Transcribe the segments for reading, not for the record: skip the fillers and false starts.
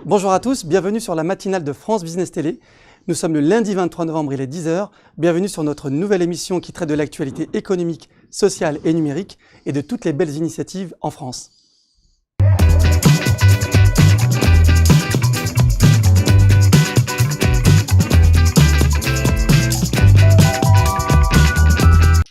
Bonjour à tous, bienvenue sur la matinale de France Business Télé. Nous sommes le lundi 23 novembre, il est 10 h. Bienvenue sur notre nouvelle émission qui traite de l'actualité économique, sociale et numérique et de toutes les belles initiatives en France.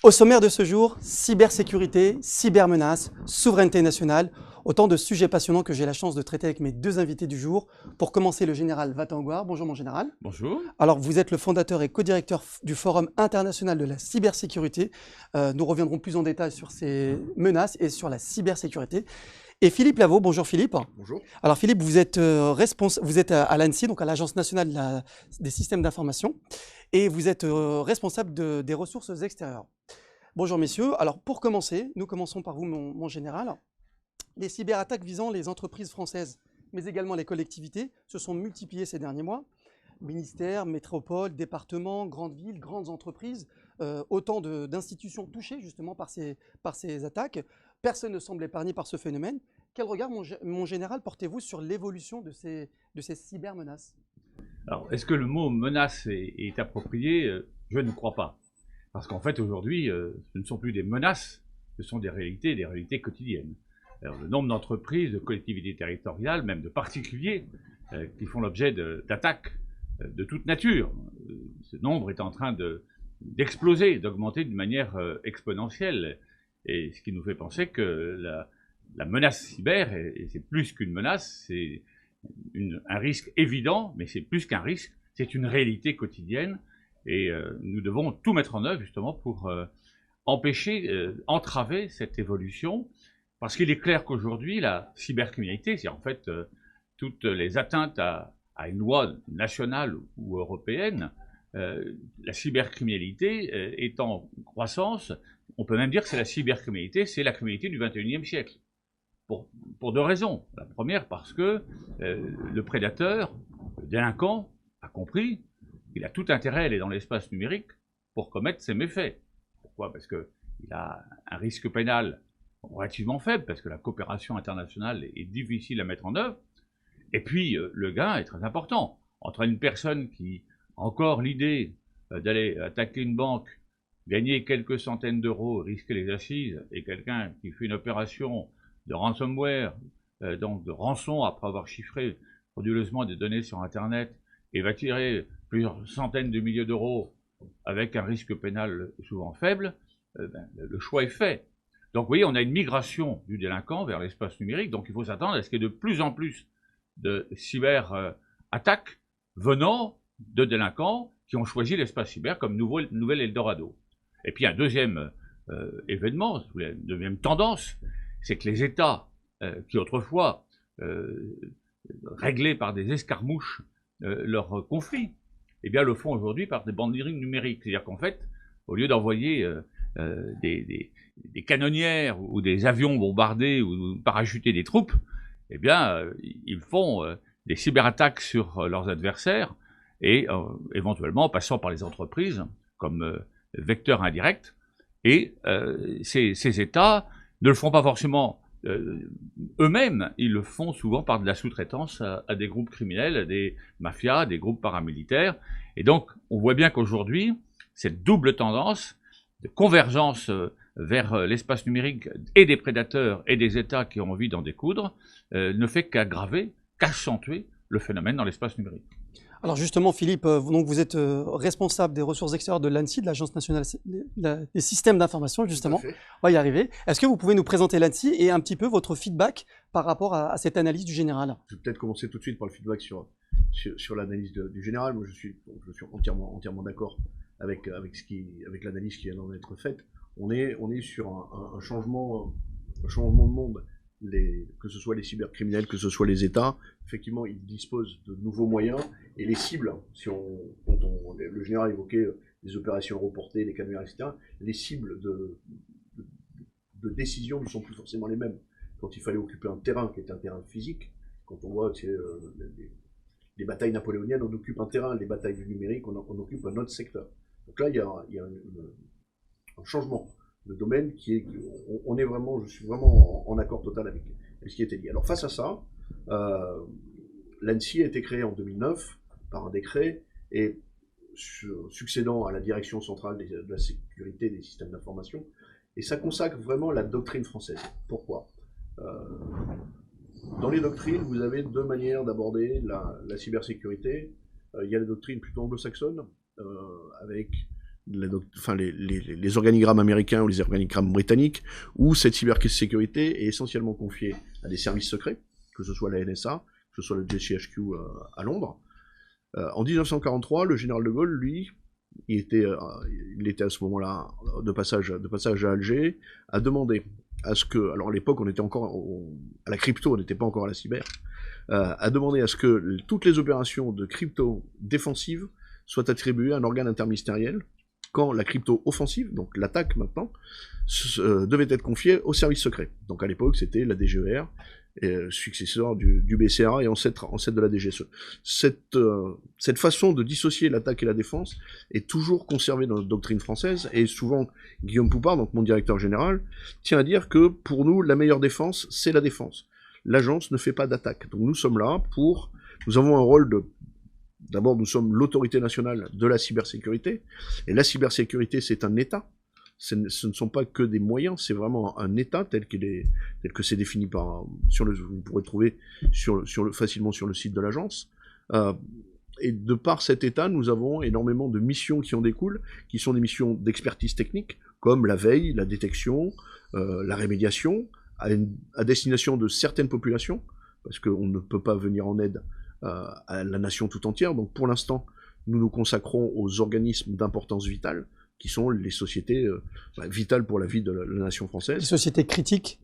Au sommaire de ce jour, cybersécurité, cybermenaces, souveraineté nationale, autant de sujets passionnants que j'ai la chance de traiter avec mes deux invités du jour. Pour commencer, le général Vatangouar. Bonjour mon général. Bonjour. Alors vous êtes le fondateur et co-directeur du Forum international de la cybersécurité. Nous reviendrons plus en détail sur ces menaces et sur la cybersécurité. Et Philippe Lavaux, bonjour Philippe. Bonjour. Alors Philippe, vous êtes à l'ANSSI, donc à l'Agence nationale des systèmes d'information, et vous êtes responsable des ressources extérieures. Bonjour messieurs. Alors pour commencer, nous commençons par vous mon général. Les cyberattaques visant les entreprises françaises, mais également les collectivités, se sont multipliées ces derniers mois. Ministères, métropoles, départements, grandes villes, grandes entreprises, autant d'institutions touchées justement par ces attaques. Personne ne semble épargné par ce phénomène. Quel regard, mon général, portez-vous sur l'évolution de ces cybermenaces? Alors, est-ce que le mot menace est approprié? Je ne crois pas. Parce qu'en fait, aujourd'hui, ce ne sont plus des menaces, ce sont des réalités quotidiennes. Alors, le nombre d'entreprises, de collectivités territoriales, même de particuliers, qui font l'objet d'attaques de toute nature, ce nombre est en train d'exploser, d'augmenter d'une manière exponentielle. Et ce qui nous fait penser que la menace cyber, et c'est plus qu'une menace, c'est un risque évident, mais c'est plus qu'un risque, c'est une réalité quotidienne. Et nous devons tout mettre en œuvre justement pour empêcher, entraver cette évolution. Parce qu'il est clair qu'aujourd'hui, la cybercriminalité, c'est en fait toutes les atteintes à une loi nationale ou européenne, la cybercriminalité est en croissance. On peut même dire que c'est la cybercriminalité, c'est la criminalité du XXIe siècle. Pour deux raisons. La première, parce que le prédateur, le délinquant, a compris qu'il a tout intérêt à aller dans l'espace numérique pour commettre ses méfaits. Pourquoi? Parce qu'il a un risque pénal relativement faible, parce que la coopération internationale est difficile à mettre en œuvre. Et puis, le gain est très important. Entre une personne qui a encore l'idée d'aller attaquer une banque, gagner quelques centaines d'euros, risquer les assises, et quelqu'un qui fait une opération de ransomware, donc de rançon après avoir chiffré frauduleusement des données sur Internet, et va tirer plusieurs centaines de milliers d'euros avec un risque pénal souvent faible, le choix est fait. Donc vous voyez, on a une migration du délinquant vers l'espace numérique, donc il faut s'attendre à ce qu'il y ait de plus en plus de cyber-attaques venant de délinquants qui ont choisi l'espace cyber comme nouvel Eldorado. Et puis un deuxième événement, une deuxième tendance, c'est que les États qui autrefois réglaient par des escarmouches leurs conflits, eh bien le font aujourd'hui par des banderies numériques. C'est-à-dire qu'en fait, au lieu d'envoyer des canonnières ou des avions bombardés ou parachuter des troupes, eh bien, ils font des cyberattaques sur leurs adversaires et éventuellement passant par les entreprises comme vecteur indirect. Et ces États ne le font pas forcément eux-mêmes, ils le font souvent par de la sous-traitance à des groupes criminels, à des mafias, des groupes paramilitaires. Et donc, on voit bien qu'aujourd'hui, cette double tendance de convergence vers l'espace numérique et des prédateurs et des États qui ont envie d'en découdre ne fait qu'aggraver, qu'accentuer le phénomène dans l'espace numérique. Alors justement, Philippe, donc vous êtes responsable des ressources extérieures de l'ANSSI, de l'Agence nationale des systèmes d'information, justement. On va y arriver. Est-ce que vous pouvez nous présenter l'ANSSI et un petit peu votre feedback par rapport à cette analyse du général? Je vais peut-être commencer tout de suite par le feedback sur l'analyse du général. Moi, je suis entièrement d'accord avec l'analyse qui vient d'en être faite. On est sur un changement de monde. Que ce soit les cybercriminels, que ce soit les États, effectivement, ils disposent de nouveaux moyens et les cibles, le général évoquait les opérations reportées, les canonnières, etc., les cibles de décision ne sont plus forcément les mêmes. Quand il fallait occuper un terrain qui est un terrain physique, quand on voit les batailles napoléoniennes, on occupe un terrain, les batailles du numérique, on occupe un autre secteur. Donc là, il y a un changement. Le domaine je suis vraiment en accord total avec ce qui était dit. Alors face à ça, l'ANSSI a été créée en 2009 par un décret et succédant à la Direction centrale de la sécurité des systèmes d'information. Et ça consacre vraiment la doctrine française. Pourquoi ? Dans les doctrines, vous avez deux manières d'aborder la cybersécurité. Il y a la doctrine plutôt anglo-saxonne, avec les organigrammes américains ou les organigrammes britanniques, où cette cybersécurité est essentiellement confiée à des services secrets, que ce soit la NSA, que ce soit le GCHQ à Londres. En 1943, le général de Gaulle, lui, il était à ce moment-là de passage à Alger, a demandé à ce que, alors à l'époque on était encore à la crypto, on n'était pas encore à la cyber, a demandé à ce que toutes les opérations de crypto défensive soient attribuées à un organe interministériel, quand la crypto offensive, donc l'attaque maintenant, devait être confiée au service secret. Donc à l'époque c'était la DGER, successeur du BCRA et ancêtre de la DGSE. Cette façon de dissocier l'attaque et la défense est toujours conservée dans notre doctrine française, et souvent Guillaume Poupard, donc mon directeur général, tient à dire que pour nous, la meilleure défense, c'est la défense. L'agence ne fait pas d'attaque. Donc nous sommes là nous avons un rôle d'abord nous sommes l'autorité nationale de la cybersécurité, et la cybersécurité c'est un État. Ce ne sont pas que des moyens, c'est vraiment un État tel que c'est défini vous pourrez trouver facilement sur le site de l'agence. Et de par cet État, nous avons énormément de missions qui en découlent, qui sont des missions d'expertise technique, comme la veille, la détection, la rémédiation, à destination de certaines populations, parce qu'on ne peut pas venir en aide à la nation tout entière. Donc pour l'instant, nous nous consacrons aux organismes d'importance vitale, qui sont les sociétés vitales pour la vie de la nation française. Les sociétés critiques.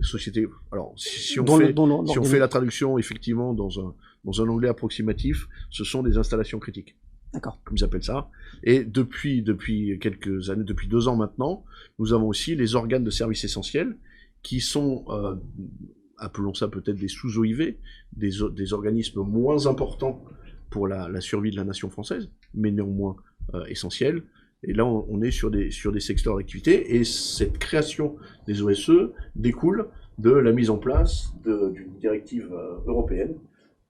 Alors, si on fait la traduction, effectivement, dans un anglais approximatif, ce sont des installations critiques. D'accord. Comme ils appellent ça. Et depuis quelques années, depuis 2 ans maintenant, nous avons aussi les organes de service essentiels, qui sont, appelons ça peut-être des sous-OIV, des organismes moins importants pour la survie de la nation française, mais néanmoins essentiels. Et là, on est sur des secteurs d'activité, et cette création des OSE découle de la mise en place d'une directive européenne,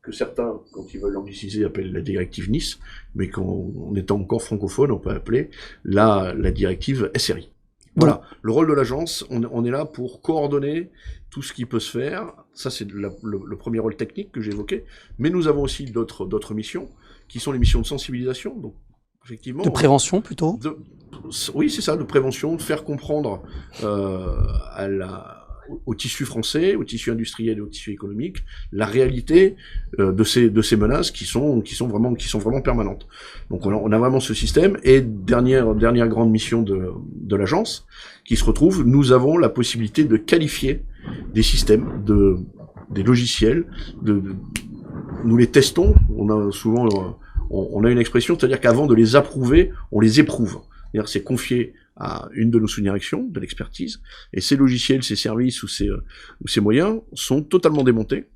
que certains, quand ils veulent l'angliciser, appellent la directive Nice, mais en étant encore francophone, on peut appeler la directive SRI. Voilà, le rôle de l'agence, on est là pour coordonner tout ce qui peut se faire. Ça, c'est le premier rôle technique que j'ai évoqué, mais nous avons aussi d'autres missions, qui sont les missions de sensibilisation, donc effectivement, de prévention plutôt. Oui, c'est ça, de prévention, de faire comprendre au tissu français, au tissu industriel et au tissu économique, la réalité de ces menaces qui sont vraiment permanentes. Donc on a vraiment ce système. Et dernière grande mission de l'agence qui se retrouve, nous avons la possibilité de qualifier des systèmes, des logiciels, nous les testons. On a souvent on a une expression, c'est-à-dire qu'avant de les approuver, on les éprouve. C'est-à-dire c'est confié à une de nos sous-directions, de l'expertise, et ces logiciels, ces services ou ces moyens sont totalement démontés.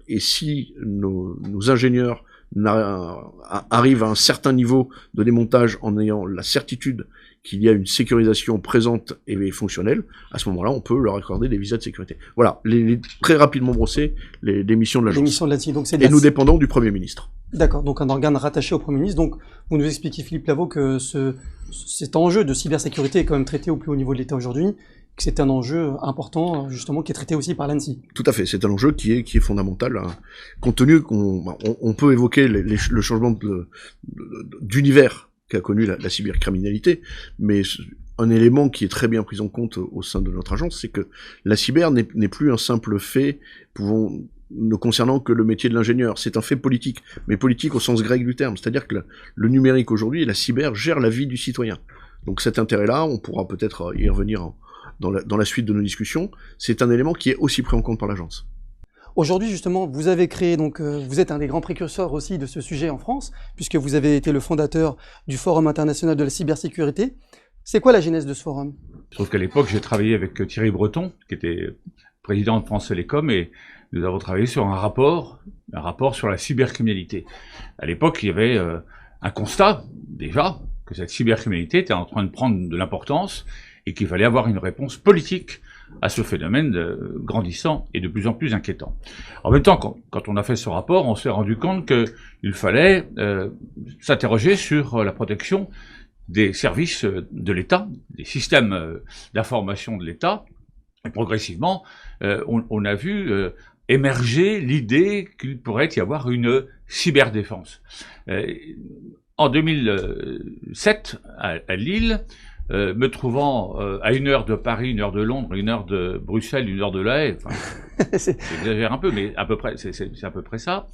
Et si nos ingénieurs arrivent à un certain niveau de démontage en ayant la certitude qu'il y a une sécurisation présente et fonctionnelle, à ce moment-là, on peut leur accorder des visas de sécurité. Voilà, très rapidement brossé les missions de l'agence. Les missions de l'ANSSI, donc c'est et nous dépendons du Premier ministre. D'accord, donc un organe rattaché au Premier ministre. Donc vous nous expliquez, Philippe Lavaux, que cet enjeu de cybersécurité est quand même traité au plus haut niveau de l'État aujourd'hui, que c'est un enjeu important, justement, qui est traité aussi par l'ANSSI. Tout à fait, c'est un enjeu qui est fondamental, hein, compte tenu qu'on peut évoquer le changement d'univers qu'a connu la cybercriminalité, mais un élément qui est très bien pris en compte au sein de notre agence, c'est que la cyber n'est plus un simple fait ne concernant que le métier de l'ingénieur. C'est un fait politique, mais politique au sens grec du terme. C'est-à-dire que le numérique aujourd'hui et la cyber gèrent la vie du citoyen. Donc cet intérêt-là, on pourra peut-être y revenir dans la suite de nos discussions, c'est un élément qui est aussi pris en compte par l'agence. Aujourd'hui, justement, vous avez créé, donc vous êtes un des grands précurseurs aussi de ce sujet en France, puisque vous avez été le fondateur du Forum international de la cybersécurité. C'est quoi la genèse de ce forum? Sauf qu'à l'époque, j'ai travaillé avec Thierry Breton, qui était président de France Télécom, et nous avons travaillé sur un rapport sur la cybercriminalité. À l'époque, il y avait un constat, déjà, que cette cybercriminalité était en train de prendre de l'importance et qu'il fallait avoir une réponse politique à ce phénomène grandissant et de plus en plus inquiétant. En même temps, quand on a fait ce rapport, on s'est rendu compte qu'il fallait s'interroger sur la protection des services de l'État, des systèmes d'information de l'État. Et progressivement, on a vu émerger l'idée qu'il pourrait y avoir une cyberdéfense. En 2007, à Lille, me trouvant à 1 heure de Paris, 1 heure de Londres, 1 heure de Bruxelles, 1 heure de La Haye, enfin, j'exagère un peu, mais à peu près, c'est à peu près ça,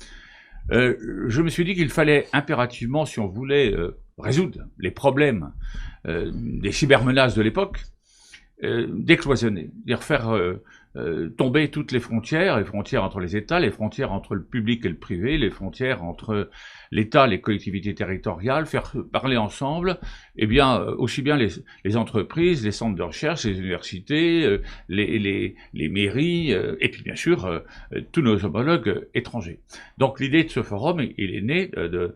je me suis dit qu'il fallait impérativement, si on voulait résoudre les problèmes des cybermenaces de l'époque, décloisonner, c'est-à-dire faire tomber toutes les frontières entre les États, les frontières entre le public et le privé, les frontières entre l'État, les collectivités territoriales, faire parler ensemble, eh bien, aussi bien les entreprises, les centres de recherche, les universités, les mairies, et puis bien sûr, tous nos homologues étrangers. Donc l'idée de ce forum, elle est née de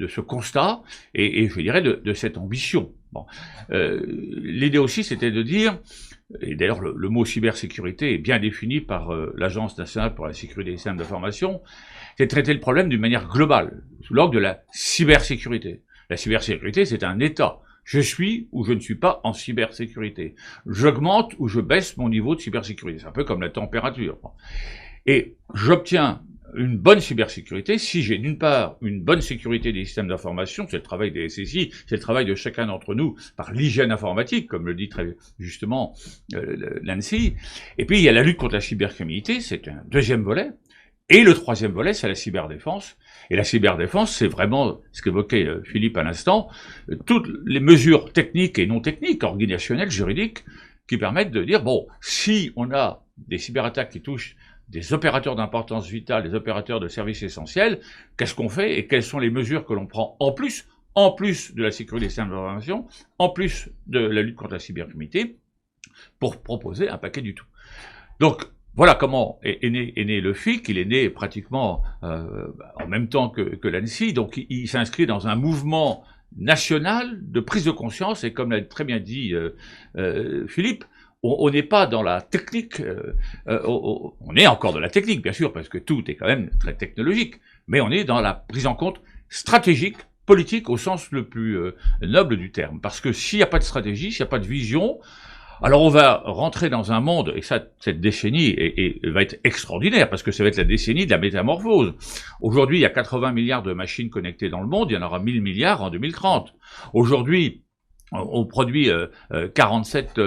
ce constat, et je dirais de cette ambition. Bon. L'idée aussi, c'était de dire, et d'ailleurs le mot cybersécurité est bien défini par l'Agence nationale pour la sécurité des systèmes d'information, c'est de traiter le problème d'une manière globale, sous l'angle de la cybersécurité. La cybersécurité, c'est un état. Je suis ou je ne suis pas en cybersécurité. J'augmente ou je baisse mon niveau de cybersécurité. C'est un peu comme la température. Et j'obtiens une bonne cybersécurité si j'ai d'une part une bonne sécurité des systèmes d'information, c'est le travail des SSI, c'est le travail de chacun d'entre nous par l'hygiène informatique, comme le dit très justement l'ANSSI. Et puis il y a la lutte contre la cybercriminalité, c'est un deuxième volet. Et le troisième volet, c'est la cyberdéfense. Et la cyberdéfense, c'est vraiment ce qu'évoquait Philippe à l'instant, toutes les mesures techniques et non techniques, organisationnelles, juridiques, qui permettent de dire, bon, si on a des cyberattaques qui touchent des opérateurs d'importance vitale, des opérateurs de services essentiels, qu'est-ce qu'on fait et quelles sont les mesures que l'on prend en plus de la sécurité des systèmes d'information, en plus de la lutte contre la cybercriminalité, pour proposer un paquet du tout. Donc, voilà comment est né le FIC. Il est né pratiquement en même temps que l'ANSSI, donc il s'inscrit dans un mouvement national de prise de conscience, et comme l'a très bien dit Philippe, on n'est pas dans la technique, on est encore dans la technique, bien sûr, parce que tout est quand même très technologique, mais on est dans la prise en compte stratégique, politique, au sens le plus noble du terme. Parce que s'il n'y a pas de stratégie, s'il n'y a pas de vision, alors on va rentrer dans un monde, et ça, cette décennie va être extraordinaire, parce que ça va être la décennie de la métamorphose. Aujourd'hui, il y a 80 milliards de machines connectées dans le monde, il y en aura 1000 milliards en 2030. Aujourd'hui, on produit 47,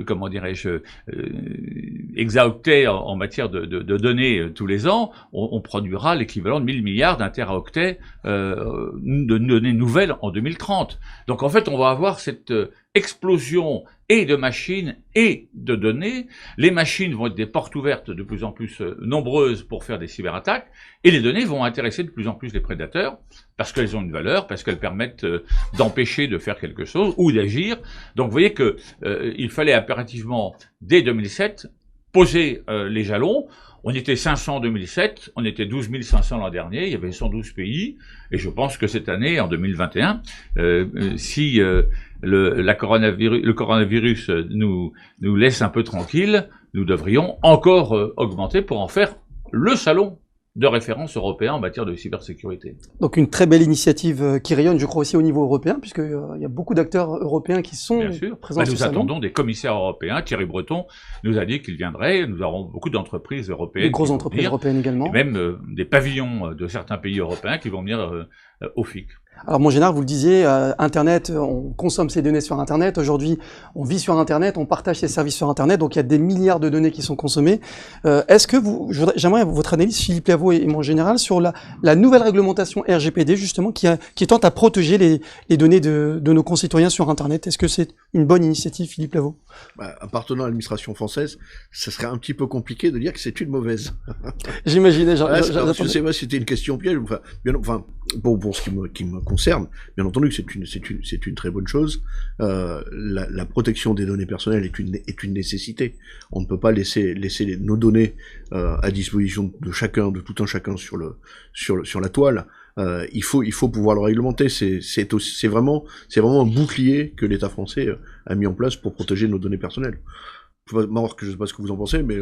comment dirais-je, exaoctets en matière de données tous les ans. On produira l'équivalent de 1000 milliards d'interaoctets de données nouvelles en 2030. Donc en fait, on va avoir cette explosion et de machines et de données. Les machines vont être des portes ouvertes de plus en plus nombreuses pour faire des cyberattaques, et les données vont intéresser de plus en plus les prédateurs, parce qu'elles ont une valeur, parce qu'elles permettent d'empêcher de faire quelque chose ou d'agir. Donc vous voyez que il fallait impérativement, dès 2007, poser les jalons. On était 500 en 2007, on était 12 500 l'an dernier, il y avait 112 pays, et je pense que cette année, en 2021, si le coronavirus nous laisse un peu tranquille, nous devrions encore augmenter pour en faire le salon de référence européen en matière de cybersécurité. Donc une très belle initiative qui rayonne, je crois, aussi au niveau européen, puisqu'il y a beaucoup d'acteurs européens qui sont présents sur ce salon. Nous attendons des commissaires européens. Thierry Breton nous a dit qu'il viendrait. Nous aurons beaucoup d'entreprises européennes. Des grosses entreprises européennes également. Et même des pavillons de certains pays européens qui vont venir au FIC. Alors mon général, vous le disiez, Internet, on consomme ces données sur Internet. Aujourd'hui, on vit sur Internet, on partage ses services sur Internet, donc il y a des milliards de données qui sont consommées. Est-ce que j'aimerais votre analyse, Philippe Lavaux et mon général, sur la nouvelle réglementation RGPD, justement, qui tente à protéger les données de nos concitoyens sur Internet. Est-ce que c'est une bonne initiative, Philippe Lavaux? Appartenant à l'administration française, ça serait un petit peu compliqué de dire que c'est une mauvaise. J'imaginais. Je sais pas si c'était une question piège. Enfin, pour ce qui me concerne, bien entendu que c'est une très bonne chose. La protection des données personnelles est une nécessité. On ne peut pas laisser nos données à disposition de chacun, de tout un chacun sur la toile. Il faut pouvoir le réglementer. C'est vraiment un bouclier que l'État français a mis en place pour protéger nos données personnelles. Marc, je ne sais pas ce que vous en pensez, mais...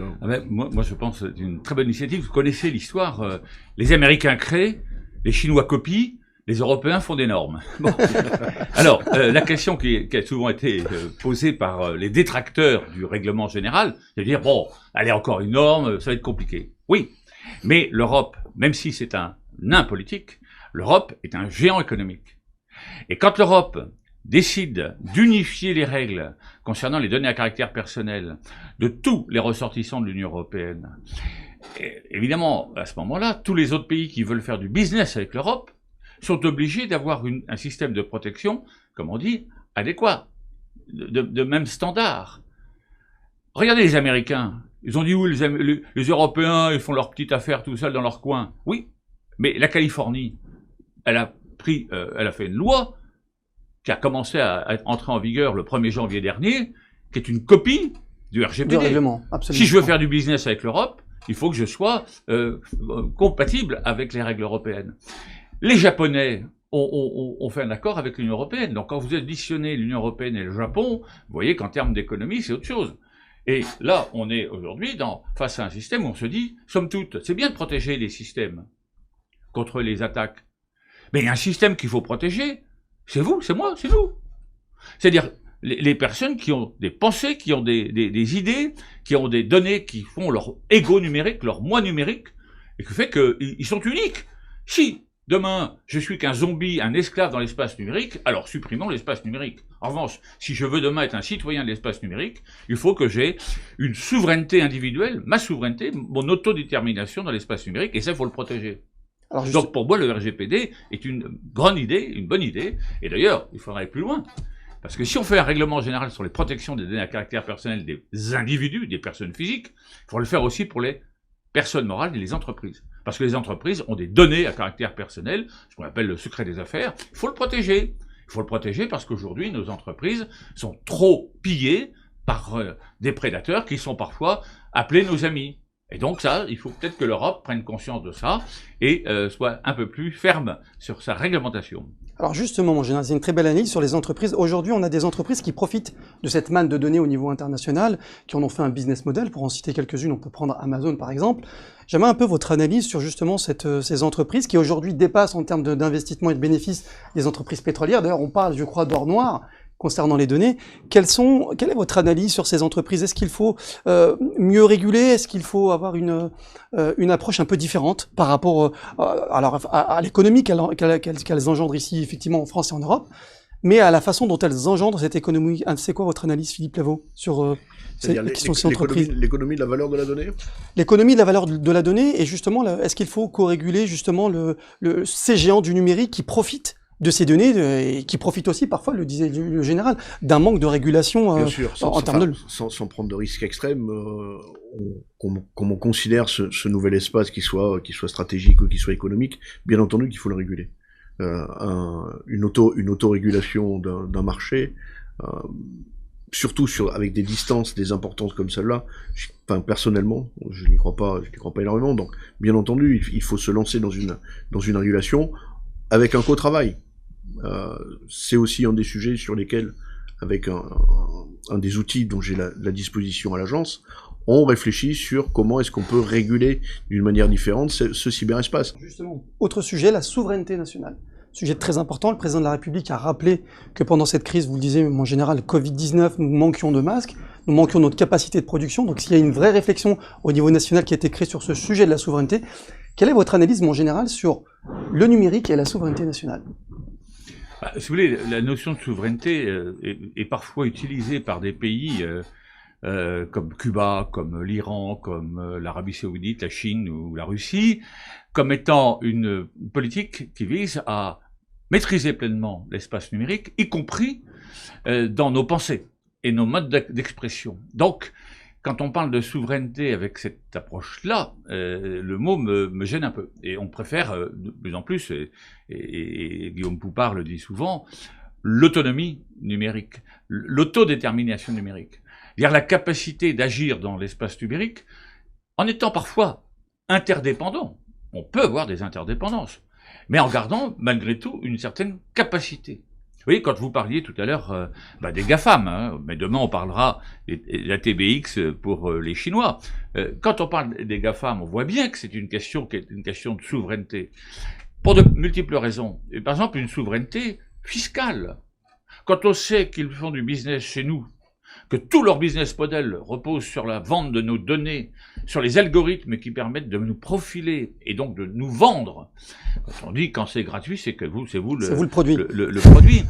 Moi, je pense que c'est une très bonne initiative. Vous connaissez l'histoire. Les Américains créent, les Chinois copient, les Européens font des normes. Bon. Alors, la question qui a souvent été posée par les détracteurs du règlement général, c'est de dire, bon, allez, encore une norme, ça va être compliqué. Oui, mais l'Europe, même si c'est un nain politique, l'Europe est un géant économique. Et quand l'Europe décide d'unifier les règles concernant les données à caractère personnel de tous les ressortissants de l'Union européenne, et évidemment, à ce moment-là, tous les autres pays qui veulent faire du business avec l'Europe sont obligés d'avoir un système de protection, comme on dit, adéquat, de même standard. Regardez les Américains. Ils ont dit oui, les Européens, ils font leur petite affaire tout seuls dans leur coin. Oui, mais la Californie, elle a fait une loi qui a commencé à entrer en vigueur le 1er janvier dernier, qui est une copie du RGPD. Du règlement, absolument. Si je veux faire du business avec l'Europe, il faut que je sois compatible avec les règles européennes. Les Japonais ont fait un accord avec l'Union européenne. Donc quand vous additionnez l'Union européenne et le Japon, vous voyez qu'en termes d'économie, c'est autre chose. Et là, on est aujourd'hui face à un système où on se dit, somme toute, c'est bien de protéger les systèmes contre les attaques. Mais il y a un système qu'il faut protéger, c'est vous, c'est moi, c'est nous. C'est-à-dire les personnes qui ont des pensées, qui ont des idées, qui ont des données, qui font leur ego numérique, leur moi numérique, et qui fait qu'ils sont uniques. Si demain je suis qu'un zombie, un esclave dans l'espace numérique, alors supprimons l'espace numérique. En revanche, si je veux demain être un citoyen de l'espace numérique, il faut que j'ai une souveraineté individuelle, ma souveraineté, mon autodétermination dans l'espace numérique, et ça, il faut le protéger. Donc pour moi, le RGPD est une grande idée, une bonne idée, et d'ailleurs, il faudrait aller plus loin. Parce que si on fait un règlement général sur les protections des données à caractère personnel des individus, des personnes physiques, il faut le faire aussi pour les personnes morales et les entreprises. Parce que les entreprises ont des données à caractère personnel, ce qu'on appelle le secret des affaires, il faut le protéger. Il faut le protéger parce qu'aujourd'hui, nos entreprises sont trop pillées par des prédateurs qui sont parfois appelés nos amis. Et donc ça, il faut peut-être que l'Europe prenne conscience de ça et soit un peu plus ferme sur sa réglementation. Alors justement, mon général, c'est une très belle analyse sur les entreprises. Aujourd'hui, on a des entreprises qui profitent de cette manne de données au niveau international, qui en ont fait un business model. Pour en citer quelques-unes, on peut prendre Amazon par exemple. J'aimerais un peu votre analyse sur justement ces entreprises qui aujourd'hui dépassent en termes d'investissement et de bénéfices les entreprises pétrolières. D'ailleurs, on parle, je crois, d'or noir concernant les données. Quelle est votre analyse sur ces entreprises? Est-ce qu'il faut mieux réguler? Est-ce qu'il faut avoir une approche un peu différente par rapport à l'économie qu'elles engendrent ici, effectivement, en France et en Europe, mais à la façon dont elles engendrent cette économie? C'est quoi votre analyse, Philippe Lavaux, sur ces entreprises? L'économie de la valeur de la donnée? L'économie de la valeur de la donnée, et justement, est-ce qu'il faut co-réguler justement ces géants du numérique qui profitent de ces données et qui profitent aussi parfois, le disait le général, d'un manque de régulation bien sûr, en termes de... sans prendre de risques extrêmes, comme on considère ce nouvel espace qui soit stratégique ou qui soit économique, bien entendu qu'il faut le réguler. Une autorégulation d'un marché, surtout avec des distances, des importances comme celle-là, personnellement, je n'y crois pas énormément. Donc, bien entendu, il faut se lancer dans une régulation avec un co-travail. C'est aussi un des sujets sur lesquels, avec un des outils dont j'ai la disposition à l'agence, on réfléchit sur comment est-ce qu'on peut réguler d'une manière différente ce cyberespace. Justement, autre sujet, la souveraineté nationale. Sujet très important, le président de la République a rappelé que pendant cette crise, vous le disiez, mon général, Covid-19, nous manquions de masques, nous manquions de notre capacité de production. Donc s'il y a une vraie réflexion au niveau national qui a été créée sur ce sujet de la souveraineté, quelle est votre analyse, mon général, sur le numérique et la souveraineté nationale? Si vous voulez, la notion de souveraineté est parfois utilisée par des pays comme Cuba, comme l'Iran, comme l'Arabie Saoudite, la Chine ou la Russie, comme étant une politique qui vise à maîtriser pleinement l'espace numérique, y compris dans nos pensées et nos modes d'expression. Donc, quand on parle de souveraineté avec cette approche-là, le mot me gêne un peu. Et on préfère de plus en plus, et Guillaume Poupard le dit souvent, l'autonomie numérique, l'autodétermination numérique. C'est-à-dire la capacité d'agir dans l'espace numérique en étant parfois interdépendant. On peut avoir des interdépendances, mais en gardant malgré tout une certaine capacité. Vous voyez, quand vous parliez tout à l'heure des GAFAM, hein, mais demain on parlera de la TBX pour les Chinois. Quand on parle des GAFAM, on voit bien que c'est une question de souveraineté. Pour de multiples raisons. Et par exemple, une souveraineté fiscale. Quand on sait qu'ils font du business chez nous, que tout leur business model repose sur la vente de nos données, sur les algorithmes qui permettent de nous profiler et donc de nous vendre. Quand on dit quand c'est gratuit, c'est que c'est vous le produit. Le produit.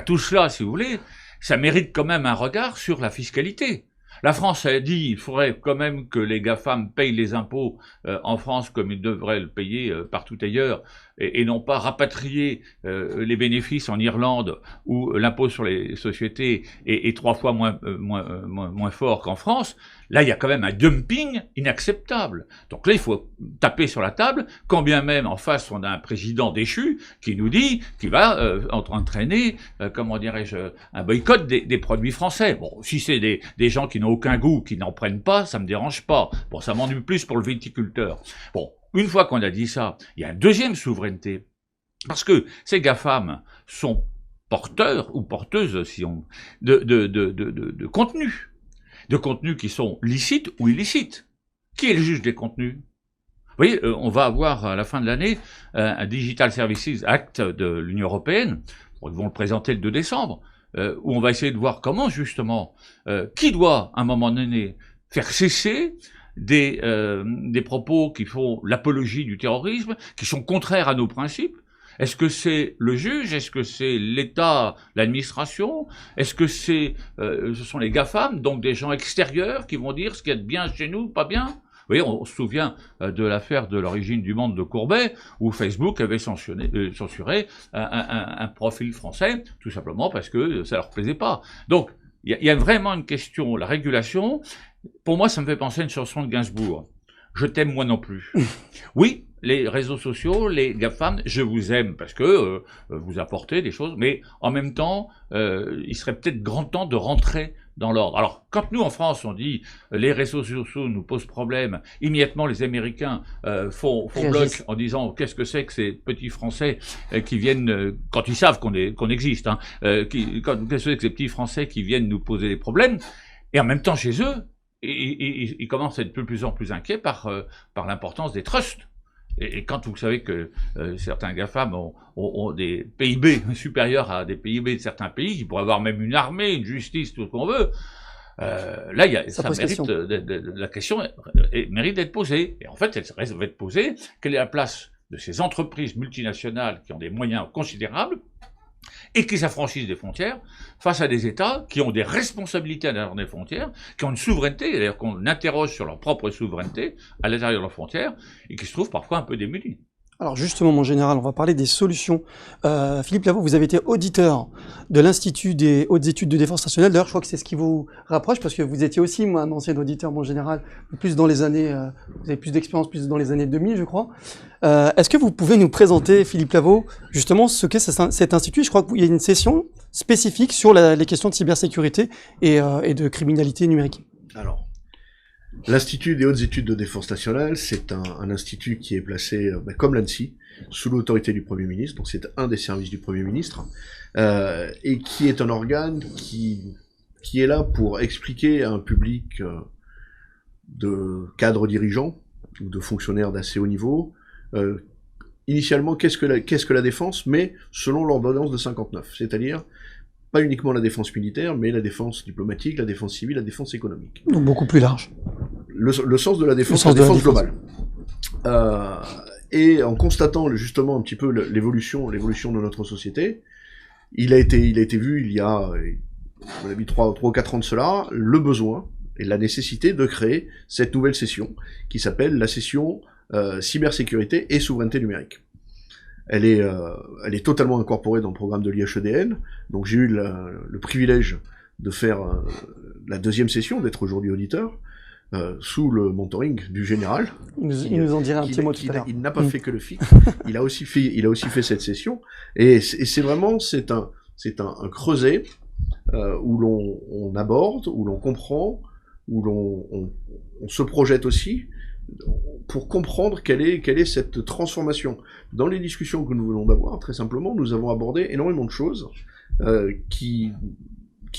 Tout cela, si vous voulez, ça mérite quand même un regard sur la fiscalité. La France a dit il faudrait quand même que les GAFAM payent les impôts en France comme ils devraient le payer partout ailleurs et non pas rapatrier les bénéfices en Irlande où l'impôt sur les sociétés est 3 fois moins fort qu'en France. Là, il y a quand même un dumping inacceptable. Donc là, il faut taper sur la table, quand bien même en face on a un président déchu qui nous dit qu'il va entraîner, comment dirais-je, un boycott des produits français. Bon, si c'est des gens qui n'ont aucun goût, qui n'en prennent pas, ça me dérange pas. Bon, ça m'ennuie plus pour le viticulteur. Bon, une fois qu'on a dit ça, il y a une deuxième souveraineté. Parce que ces GAFAM sont porteurs ou porteuses, si on, de contenus. De contenus qui sont licites ou illicites. Qui est le juge des contenus? Vous voyez, on va avoir à la fin de l'année un Digital Services Act de l'Union européenne, ils vont le présenter le 2 décembre, où on va essayer de voir comment justement, qui doit à un moment donné faire cesser des propos qui font l'apologie du terrorisme, qui sont contraires à nos principes. Est-ce que c'est le juge? Est-ce que c'est l'État, l'administration? Est-ce que ce sont les GAFAM, donc des gens extérieurs qui vont dire ce qu'il y a de bien chez nous, pas bien? Vous voyez, on se souvient de l'affaire de l'origine du monde de Courbet, où Facebook avait censuré un profil français, tout simplement parce que ça leur plaisait pas. Donc, il y a vraiment une question, la régulation. Pour moi, ça me fait penser à une chanson de Gainsbourg. Je t'aime moi non plus. Oui, les réseaux sociaux, les GAFAM, je vous aime parce que vous apportez des choses, mais en même temps, il serait peut-être grand temps de rentrer dans l'ordre. Alors, quand nous, en France, on dit les réseaux sociaux nous posent problème, immédiatement, les Américains font bloc en disant qu'est-ce que c'est que ces petits Français qui viennent, quand ils savent qu'on existe, hein, qu'est-ce que c'est que ces petits Français qui viennent nous poser des problèmes, et en même temps, chez eux, ils commencent à être de plus en plus inquiets par l'importance des trusts. Et quand vous savez que certains GAFAM ont des PIB supérieurs à des PIB de certains pays, qui pourraient avoir même une armée, une justice, tout ce qu'on veut, là, ça mérite, la question mérite d'être posée. Et en fait, elle va être posée. Quelle est la place de ces entreprises multinationales qui ont des moyens considérables et qui s'affranchissent des frontières face à des États qui ont des responsabilités à l'intérieur des frontières, qui ont une souveraineté, d'ailleurs qu'on interroge sur leur propre souveraineté à l'intérieur de leurs frontières, et qui se trouvent parfois un peu démunis. Alors justement, mon général, on va parler des solutions. Philippe Lavaux, vous avez été auditeur de l'Institut des hautes études de défense nationale. D'ailleurs, je crois que c'est ce qui vous rapproche, parce que vous étiez aussi, moi, un ancien auditeur, mon général, plus dans les années, vous avez plus d'expérience, plus dans les années 2000, je crois. Est-ce que vous pouvez nous présenter, Philippe Lavaux, justement, ce qu'est cet institut? Je crois qu'il y a une session spécifique sur les questions de cybersécurité et de criminalité numérique. Alors, l'Institut des hautes études de défense nationale, c'est un institut qui est placé, comme l'ANSSI, sous l'autorité du Premier ministre, donc c'est un des services du Premier ministre, et qui est un organe qui est là pour expliquer à un public de cadres dirigeants, ou de fonctionnaires d'assez haut niveau, initialement qu'est-ce que la défense, mais selon l'ordonnance de 59, c'est-à-dire pas uniquement la défense militaire, mais la défense diplomatique, la défense civile, la défense économique. Donc beaucoup plus large. Le sens de la défense, la défense globale. Et en constatant justement un petit peu l'évolution de notre société, il a été vu il y a, on a mis 3 ou 4 ans de cela, le besoin et la nécessité de créer cette nouvelle session qui s'appelle la session cybersécurité et souveraineté numérique. Elle est totalement incorporée dans le programme de l'IHEDN, donc j'ai eu le privilège de faire la deuxième session, d'être aujourd'hui auditeur, sous le mentoring du général. Il nous en dirait un petit mot tout à l'heure. Il n'a pas fait que le FIC, il a aussi fait cette session, et c'est vraiment, c'est un creuset où on aborde, où l'on comprend, où on se projette aussi, pour comprendre quelle est cette transformation. Dans les discussions que nous venons d'avoir, très simplement, nous avons abordé énormément de choses qui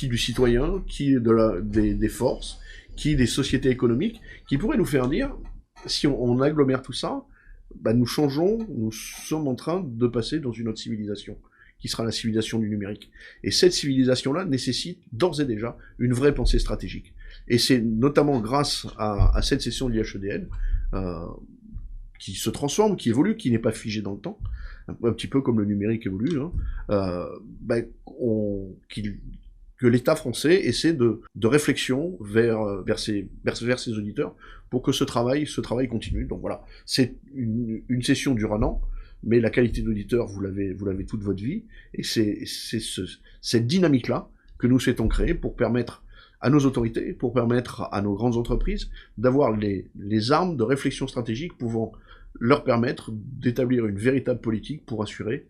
du citoyen, qui des forces, qui des sociétés économiques, qui pourraient nous faire dire, si on agglomère tout ça, bah nous sommes en train de passer dans une autre civilisation, qui sera la civilisation du numérique. Et cette civilisation-là nécessite d'ores et déjà une vraie pensée stratégique. Et c'est notamment grâce à cette session de l'IHEDN qui se transforme, qui évolue, qui n'est pas figée dans le temps, un petit peu comme le numérique évolue, que l'État français essaie de réflexion vers ses auditeurs pour que ce travail continue. Donc voilà, c'est une session dure un an, mais la qualité d'auditeur, vous l'avez toute votre vie, et c'est cette dynamique-là que nous souhaitons créer pour permettre à nos autorités, pour permettre à nos grandes entreprises d'avoir les armes de réflexion stratégique pouvant leur permettre d'établir une véritable politique pour assurer,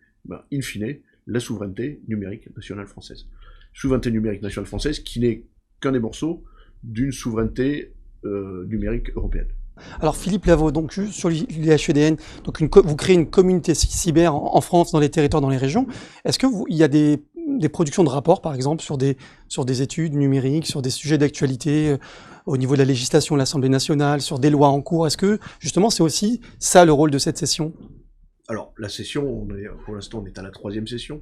in fine, la souveraineté numérique nationale française. Souveraineté numérique nationale française qui n'est qu'un des morceaux d'une souveraineté numérique européenne. Alors Philippe Lavaux, donc juste sur l'IHEDN, donc vous créez une communauté cyber en France, dans les territoires, dans les régions. Est-ce que il y a des productions de rapports, par exemple, sur des études numériques, sur des sujets d'actualité au niveau de la législation de l'Assemblée nationale, sur des lois en cours? Est-ce que justement c'est aussi ça le rôle de cette session? Alors la session, pour l'instant on est à la 3e session.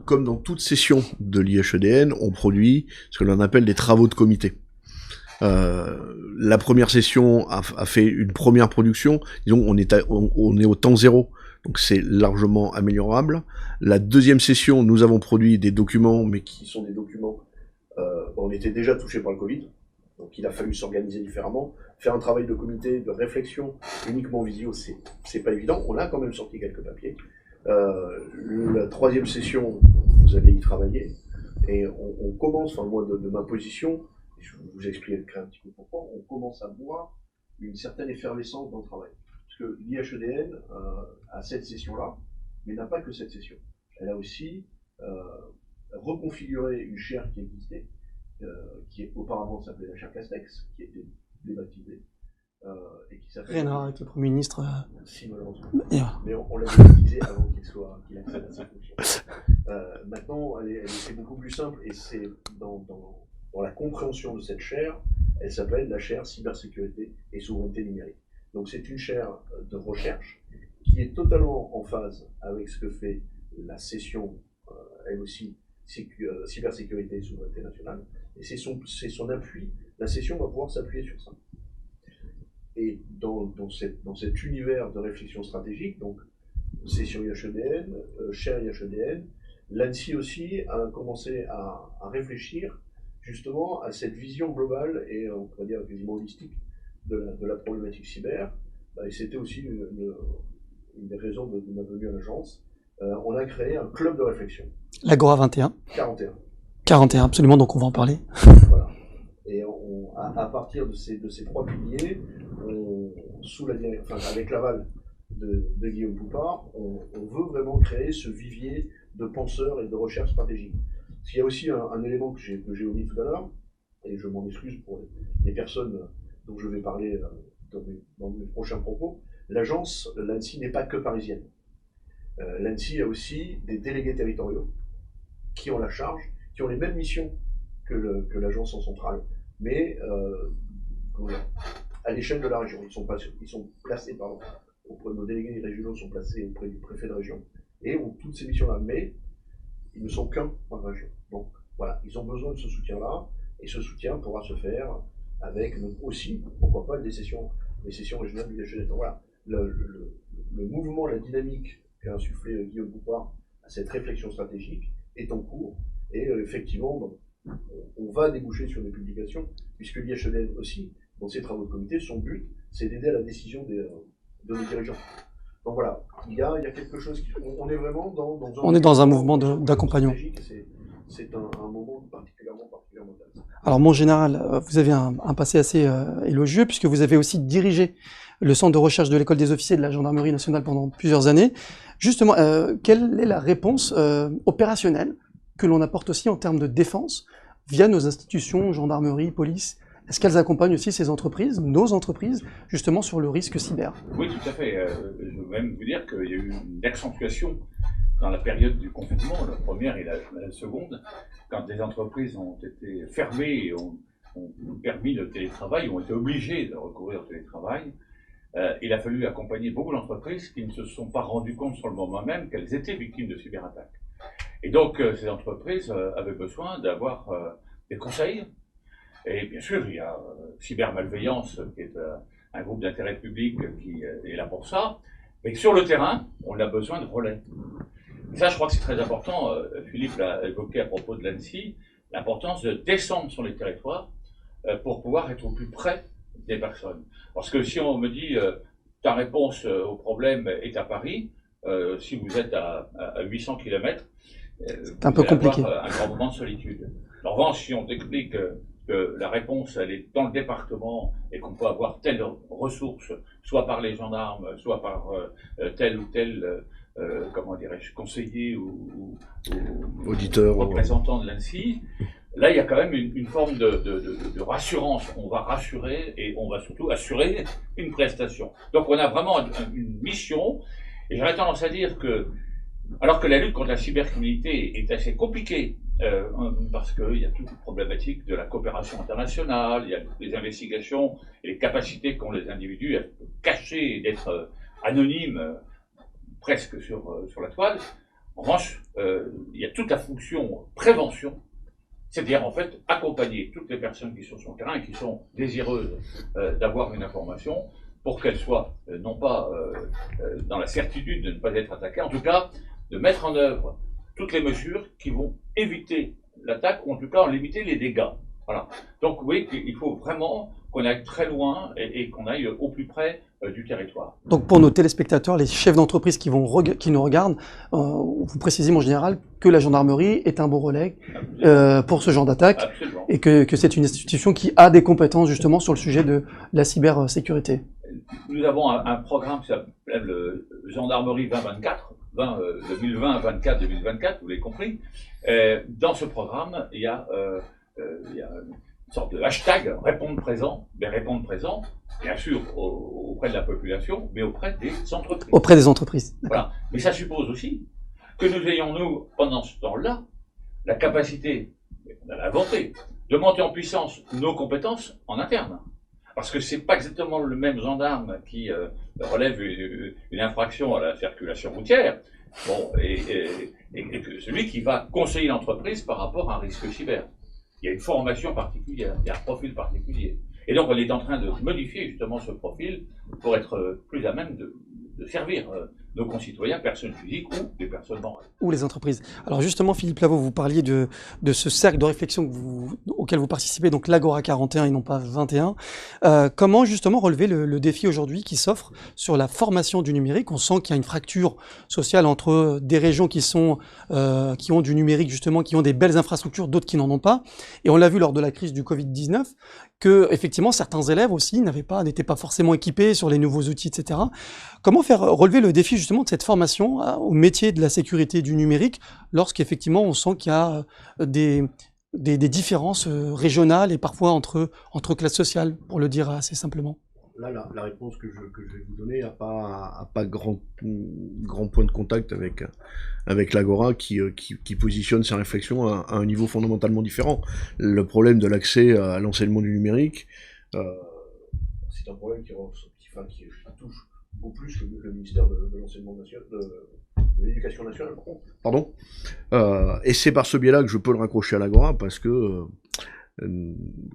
Comme dans toute session de l'IHEDN, on produit ce que l'on appelle des travaux de comité. La première session a fait une première production, disons on est au temps zéro, donc c'est largement améliorable. La deuxième session, nous avons produit des documents, mais qui sont des documents, on était déjà touché par le Covid, donc il a fallu s'organiser différemment. Faire un travail de comité, de réflexion uniquement visio, c'est pas évident. On a quand même sorti quelques papiers. La 3e session, vous allez y travailler, et on commence, enfin moi de ma position, je vous expliquerai un petit peu pourquoi, on commence à voir une certaine effervescence dans le travail. Parce que l'IHEDN a cette session-là, mais n'a pas que cette session. Elle a aussi reconfiguré une chaire qui existait, qui auparavant s'appelait la chaire Castex, qui a été débaptisée, et qui s'appelle... Rien à voir avec le Premier ministre. Si, malheureusement. Yeah. Mais on l'a débaptisée avant qu'il accède à ses fonctions. Maintenant, c'est beaucoup plus simple, et c'est dans la compréhension de cette chaire, elle s'appelle la chaire cybersécurité et souveraineté numérique. Donc c'est une chaire de recherche qui est totalement en phase avec ce que fait la session, elle aussi, cybersécurité et souveraineté nationale. Et c'est son appui, la session va pouvoir s'appuyer sur ça. Et dans cet univers de réflexion stratégique, donc session IHEDN, chaire IHEDN, l'ANSSI aussi a commencé à réfléchir justement à cette vision globale et on pourrait dire quasiment holistique de la problématique cyber. Et c'était aussi une des raisons de ma venue à l'agence. On a créé un club de réflexion. L'Agora 21. 41. 41, absolument, donc on va en parler. Voilà. Et à partir de ces 3 piliers, avec l'aval de Guillaume Poupard, on veut vraiment créer ce vivier de penseurs et de recherche stratégique. Parce qu'il y a aussi un élément que j'ai omis tout à l'heure, et je m'en excuse pour les personnes dont je vais parler dans mes prochains propos. L'agence, l'ANSSI, n'est pas que parisienne. L'ANSSI a aussi des délégués territoriaux qui ont la charge, qui ont les mêmes missions que l'agence en centrale, mais à l'échelle de la région. Ils sont placés, nos délégués régionaux sont placés auprès du préfet de région, et ont toutes ces missions-là, mais ils ne sont qu'un dans la région. Donc voilà, ils ont besoin de ce soutien-là, et ce soutien pourra se faire avec aussi, pourquoi pas, les sessions régionales du DHEDN. Donc voilà, le mouvement, la dynamique qu'a insufflé Guillaume Poupard à cette réflexion stratégique est en cours, et effectivement, on va déboucher sur des publications, puisque l'IHEDN aussi, dans ses travaux de comité, son but, c'est d'aider à la décision de nos dirigeants. Donc voilà, il y a quelque chose on est vraiment dans un mouvement d'accompagnement. c'est un moment particulièrement intéressant. Alors, mon général, vous avez un passé assez élogieux, puisque vous avez aussi dirigé le centre de recherche de l'école des officiers de la gendarmerie nationale pendant plusieurs années. Justement, quelle est la réponse opérationnelle que l'on apporte aussi en termes de défense via nos institutions, gendarmerie, police? Est-ce qu'elles accompagnent aussi ces entreprises, nos entreprises, justement sur le risque cyber? Oui, tout à fait. Je veux même vous dire qu'il y a eu une accentuation dans la période du confinement, la première et la seconde, quand les entreprises ont été fermées et ont permis le télétravail, ont été obligées de recourir au télétravail. Il a fallu accompagner beaucoup d'entreprises qui ne se sont pas rendues compte sur le moment même qu'elles étaient victimes de cyberattaques. Et donc, ces entreprises avaient besoin d'avoir des conseils. Et bien sûr, il y a Cybermalveillance, qui est un groupe d'intérêt public qui est là pour ça. Mais sur le terrain, on a besoin de relais. Et ça, je crois que c'est très important. Philippe l'a évoqué à propos de l'ANSSI, l'importance de descendre sur les territoires pour pouvoir être au plus près des personnes. Parce que si on me dit ta réponse au problème est à Paris, si vous êtes à 800 km, c'est un peu compliqué. Un grand moment de solitude. En revanche, si on t'explique que la réponse elle est dans le département et qu'on peut avoir telle ressource, soit par les gendarmes, soit par tel ou tel comment dirais-je, conseiller ou auditeur, représentant de l'ANSSI, là il y a quand même une forme de rassurance. On va rassurer et on va surtout assurer une prestation. Donc on a vraiment une mission, et j'aurais tendance à dire que, alors que la lutte contre la cybercriminalité est assez compliquée, parce qu'il y a toute la problématique de la coopération internationale, il y a les investigations et les capacités qu'ont les individus à cacher et d'être anonymes presque sur la toile. En revanche, il y a toute la fonction prévention, c'est-à-dire en fait accompagner toutes les personnes qui sont sur le terrain et qui sont désireuses d'avoir une information pour qu'elles soient non pas dans la certitude de ne pas être attaquées, en tout cas de mettre en œuvre toutes les mesures qui vont éviter l'attaque, ou en tout cas en limiter les dégâts. Voilà. Donc oui, il faut vraiment qu'on aille très loin et qu'on aille au plus près du territoire. Donc pour nos téléspectateurs, les chefs d'entreprise qui nous regardent, vous précisez mon général que la gendarmerie est un bon relais pour ce genre d'attaque, et que c'est une institution qui a des compétences justement sur le sujet de la cybersécurité. Nous avons un programme qui s'appelle le Gendarmerie 2024, 2020, 2024, vous l'avez compris. Dans ce programme, il y a une sorte de hashtag répondre présent, mais répondre présent, bien sûr auprès de la population, mais auprès des entreprises. Auprès des entreprises. Voilà. Mais ça suppose aussi que nous ayons, nous, pendant ce temps-là, la capacité, on a l'inventé, de monter en puissance nos compétences en interne. Parce que c'est pas exactement le même gendarme qui relève une infraction à la circulation routière, bon, et que celui qui va conseiller l'entreprise par rapport à un risque cyber. Il y a une formation particulière, il y a un profil particulier. Et donc on est en train de modifier justement ce profil pour être plus à même de servir nos concitoyens, personnes physiques ou des personnes morales. Ou les entreprises. Alors justement, Philippe Lavaux, vous parliez de ce cercle de réflexion auquel vous participez, donc l'Agora 41 et non pas 21. Comment justement relever le défi aujourd'hui qui s'offre sur la formation du numérique? On sent qu'il y a une fracture sociale entre des régions qui ont du numérique justement, qui ont des belles infrastructures, d'autres qui n'en ont pas. Et on l'a vu lors de la crise du Covid-19, que effectivement certains élèves aussi n'étaient pas forcément équipés sur les nouveaux outils, etc. Comment faire relever le défi justement de cette formation au métier de la sécurité du numérique, lorsqu'effectivement on sent qu'il y a des différences régionales et parfois entre classes sociales, pour le dire assez simplement? Là, la réponse que je vais vous donner n'a pas grand point de contact avec l'Agora qui positionne ses réflexions à un niveau fondamentalement différent. Le problème de l'accès à l'enseignement du numérique, c'est un problème qui touche beaucoup plus le ministère de l'enseignement national, de l'éducation nationale. Pardon. Et c'est par ce biais-là que je peux le raccrocher à l'Agora, parce que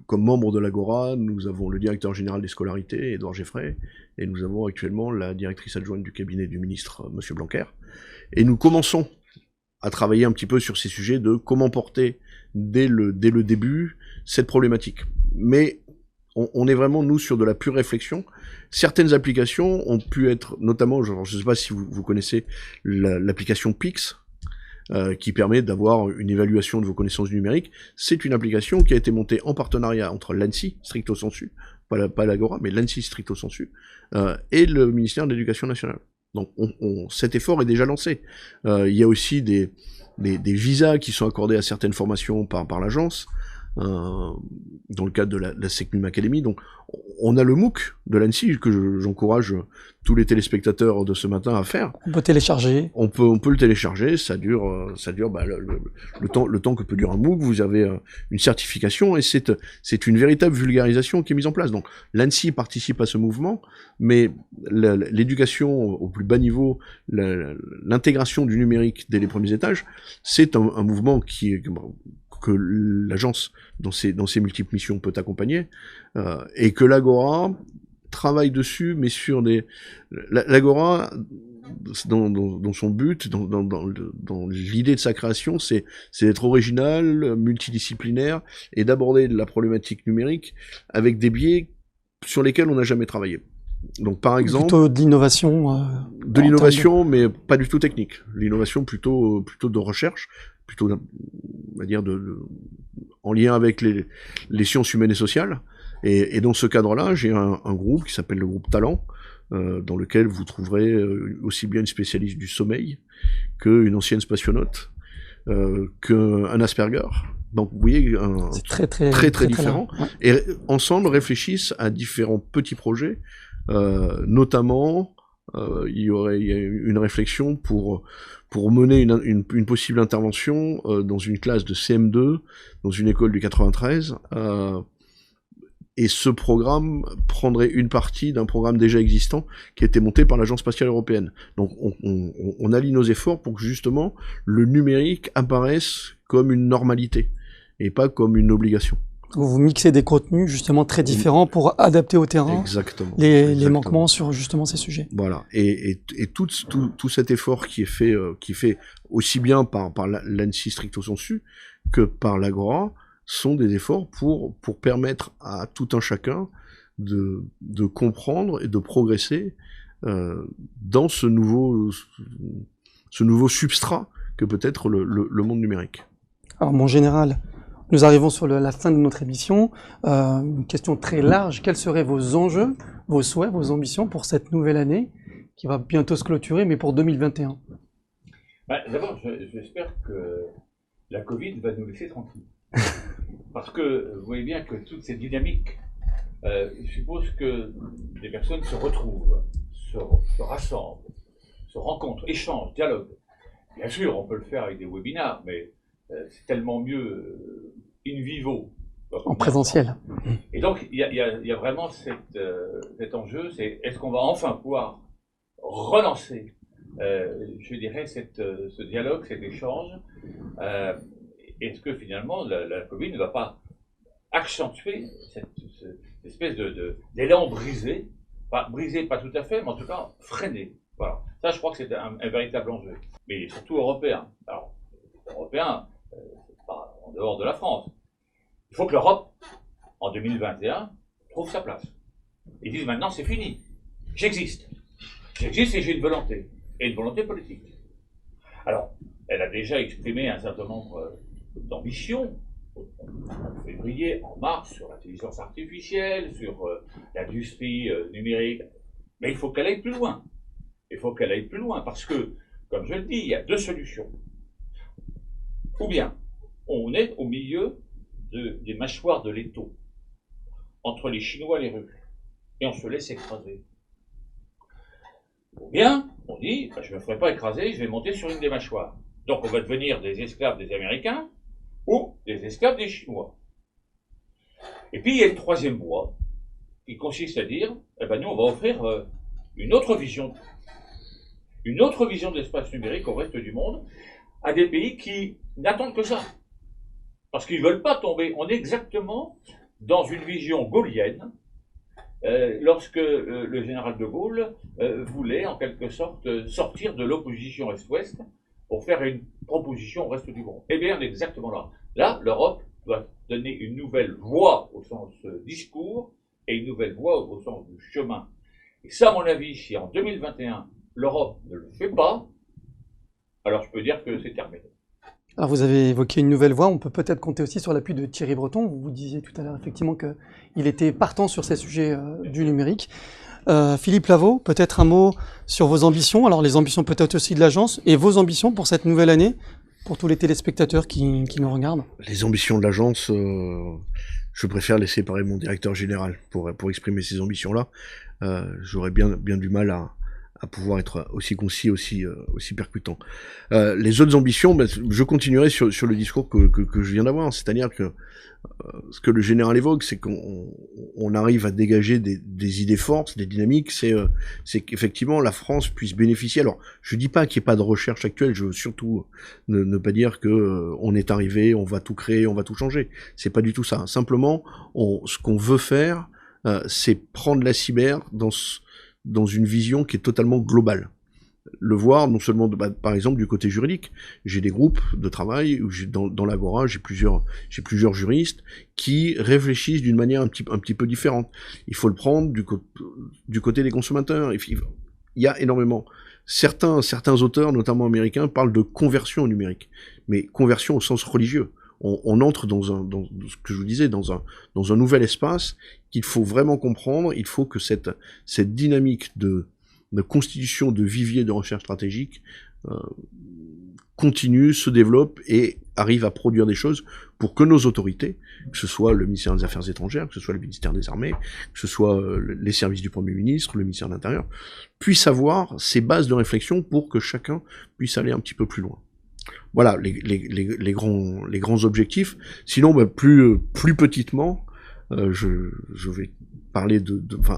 comme membre de l'Agora, nous avons le directeur général des scolarités, Édouard Geffray, et nous avons actuellement la directrice adjointe du cabinet du ministre, Monsieur Blanquer. Et nous commençons à travailler un petit peu sur ces sujets de comment porter dès le début cette problématique. Mais on est vraiment, nous, sur de la pure réflexion. Certaines applications ont pu être, notamment, je ne sais pas si vous connaissez l'application Pix, qui permet d'avoir une évaluation de vos connaissances du numérique. C'est une application qui a été montée en partenariat entre l'ANSSI, stricto sensu, pas l'Agora, mais l'ANSSI stricto sensu, et le ministère de l'Éducation nationale. Donc cet effort est déjà lancé. Il y a aussi des visas qui sont accordés à certaines formations par l'agence, dans le cadre de la Secnum Academy. Donc on a le MOOC de l'ANSSI que j'encourage tous les téléspectateurs de ce matin à faire. On peut télécharger. On peut le télécharger, ça dure le temps que peut durer un MOOC. Vous avez une certification et c'est une véritable vulgarisation qui est mise en place. Donc l'ANSSI participe à ce mouvement, mais l'éducation au plus bas niveau, l'intégration du numérique dès les premiers étages, c'est un mouvement que l'agence, dans ses multiples missions, peut accompagner, et que l'Agora travaille dessus, mais sur l'Agora, dans son but, dans l'idée de sa création, c'est d'être original, multidisciplinaire, et d'aborder la problématique numérique avec des biais sur lesquels on n'a jamais travaillé. Donc par exemple... Plutôt de l'innovation. De l'innovation, mais pas du tout technique. L'innovation plutôt de recherche, plutôt, on va dire, en lien avec les sciences humaines et sociales. Et dans ce cadre-là, j'ai un groupe qui s'appelle le groupe Talent, dans lequel vous trouverez aussi bien une spécialiste du sommeil qu'une ancienne spationaute, qu'un Asperger. Donc vous voyez, c'est très différent. Ouais. Et ensemble réfléchissent à différents petits projets, notamment il y a une réflexion pour mener une possible intervention dans une classe de CM2, dans une école du 93, et ce programme prendrait une partie d'un programme déjà existant qui a été monté par l'Agence spatiale européenne. Donc on allie nos efforts pour que justement le numérique apparaisse comme une normalité et pas comme une obligation. Vous mixez des contenus justement très différents pour adapter au terrain. Exactement. Les manquements sur justement ces sujets. Voilà. Et tout cet effort qui est fait aussi bien par l'ANSSI stricto sensu que par l'Agora sont des efforts pour permettre à tout un chacun de comprendre et de progresser dans ce nouveau substrat que peut être le monde numérique. Alors mon général, nous arrivons sur la fin de notre émission. Une question très large. Quels seraient vos enjeux, vos souhaits, vos ambitions pour cette nouvelle année qui va bientôt se clôturer, mais pour 2021? D'abord, j'espère que la Covid va nous laisser tranquilles. Parce que vous voyez bien que toutes ces dynamiques supposent que des personnes se retrouvent, se rassemblent, se rencontrent, échangent, dialoguent. Bien sûr, on peut le faire avec des webinars, mais c'est tellement mieux in vivo. En présentiel. Et donc, il y a vraiment cet enjeu, c'est est-ce qu'on va enfin pouvoir relancer, je dirais, ce dialogue, cet échange. Est-ce que finalement la Covid ne va pas accentuer cette espèce d'élan brisé, pas tout à fait, mais en tout cas freiné. Voilà. Ça, je crois que c'est un véritable enjeu. Mais surtout européen. Alors, européen, pas en dehors de la France. Il faut que l'Europe, en 2021, trouve sa place. Ils disent maintenant, c'est fini. J'existe. J'existe et j'ai une volonté. Et une volonté politique. Alors, elle a déjà exprimé un certain nombre d'ambitions, en février, en mars, sur l'intelligence artificielle, sur l'industrie numérique. Mais il faut qu'elle aille plus loin. Il faut qu'elle aille plus loin parce que, comme je le dis, il y a deux solutions. Ou bien, on est au milieu des mâchoires de l'étau, entre les Chinois et les Russes, et on se laisse écraser. Ou bien, on dit, je ne me ferai pas écraser, je vais monter sur une des mâchoires. Donc on va devenir des esclaves des Américains ou des esclaves des Chinois. Et puis il y a le troisième voie, qui consiste à dire, nous on va offrir une autre vision de l'espace numérique au reste du monde, à des pays qui n'attendent que ça. Parce qu'ils ne veulent pas tomber. On est exactement dans une vision gaullienne, lorsque le général de Gaulle voulait en quelque sorte sortir de l'opposition Est-Ouest pour faire une proposition au reste du monde. Eh bien, on est exactement là. Là, l'Europe doit donner une nouvelle voie au sens discours et une nouvelle voie au sens du chemin. Et ça, à mon avis, si en 2021, l'Europe ne le fait pas, alors je peux dire que c'est terminé. Alors vous avez évoqué une nouvelle voie, on peut peut-être compter aussi sur l'appui de Thierry Breton. Vous disiez tout à l'heure effectivement qu'il était partant sur ces sujets du numérique. Philippe Lavaux, peut-être un mot sur vos ambitions, alors les ambitions peut-être aussi de l'agence, et vos ambitions pour cette nouvelle année, pour tous les téléspectateurs qui nous regardent. Les ambitions de l'agence, je préfère laisser parler mon directeur général pour exprimer ces ambitions-là. J'aurais bien du mal à pouvoir être aussi concis, aussi percutant. Les autres ambitions, je continuerai sur le discours que je viens d'avoir, c'est-à-dire que ce que le général évoque, c'est qu'on arrive à dégager des idées fortes, des dynamiques, c'est qu'effectivement la France puisse bénéficier. Alors, je dis pas qu'il n'y ait pas de recherche actuelle, je veux surtout ne pas dire que on est arrivé, on va tout créer, on va tout changer. C'est pas du tout ça. Simplement, ce qu'on veut faire, c'est prendre la cyber dans une vision qui est totalement globale. Le voir non seulement par exemple du côté juridique. J'ai des groupes de travail où dans l'Agora j'ai plusieurs juristes qui réfléchissent d'une manière un petit peu différente. Il faut le prendre du côté des consommateurs. Il y a énormément. Certains auteurs, notamment américains, parlent de conversion au numérique, mais conversion au sens religieux. On entre dans ce que je vous disais, dans un nouvel espace qu'il faut vraiment comprendre. Il faut que cette dynamique de constitution de vivier de recherche stratégique continue, se développe et arrive à produire des choses pour que nos autorités, que ce soit le ministère des Affaires étrangères, que ce soit le ministère des Armées, que ce soit les services du Premier ministre, le ministère de l'Intérieur, puissent avoir ces bases de réflexion pour que chacun puisse aller un petit peu plus loin. Voilà les grands objectifs. Sinon, plus petitement, je vais parler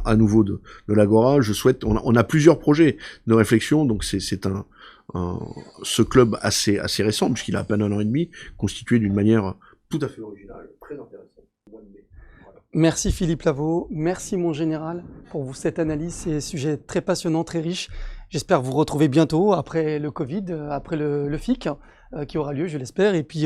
à nouveau de l'Agora. Je souhaite, on a plusieurs projets de réflexion, donc c'est ce club assez récent, puisqu'il a à peine 1 an et demi, constitué d'une manière tout à fait originale, très intéressante. Voilà. Merci Philippe Lavaux, merci mon général pour cette analyse, ces sujets très passionnants, très riches. J'espère vous retrouver bientôt après le Covid, après le FIC qui aura lieu, je l'espère, et puis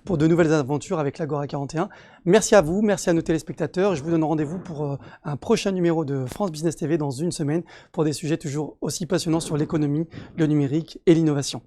pour de nouvelles aventures avec l'Agora 41. Merci à vous, merci à nos téléspectateurs. Je vous donne rendez-vous pour un prochain numéro de France Business TV dans une semaine pour des sujets toujours aussi passionnants sur l'économie, le numérique et l'innovation.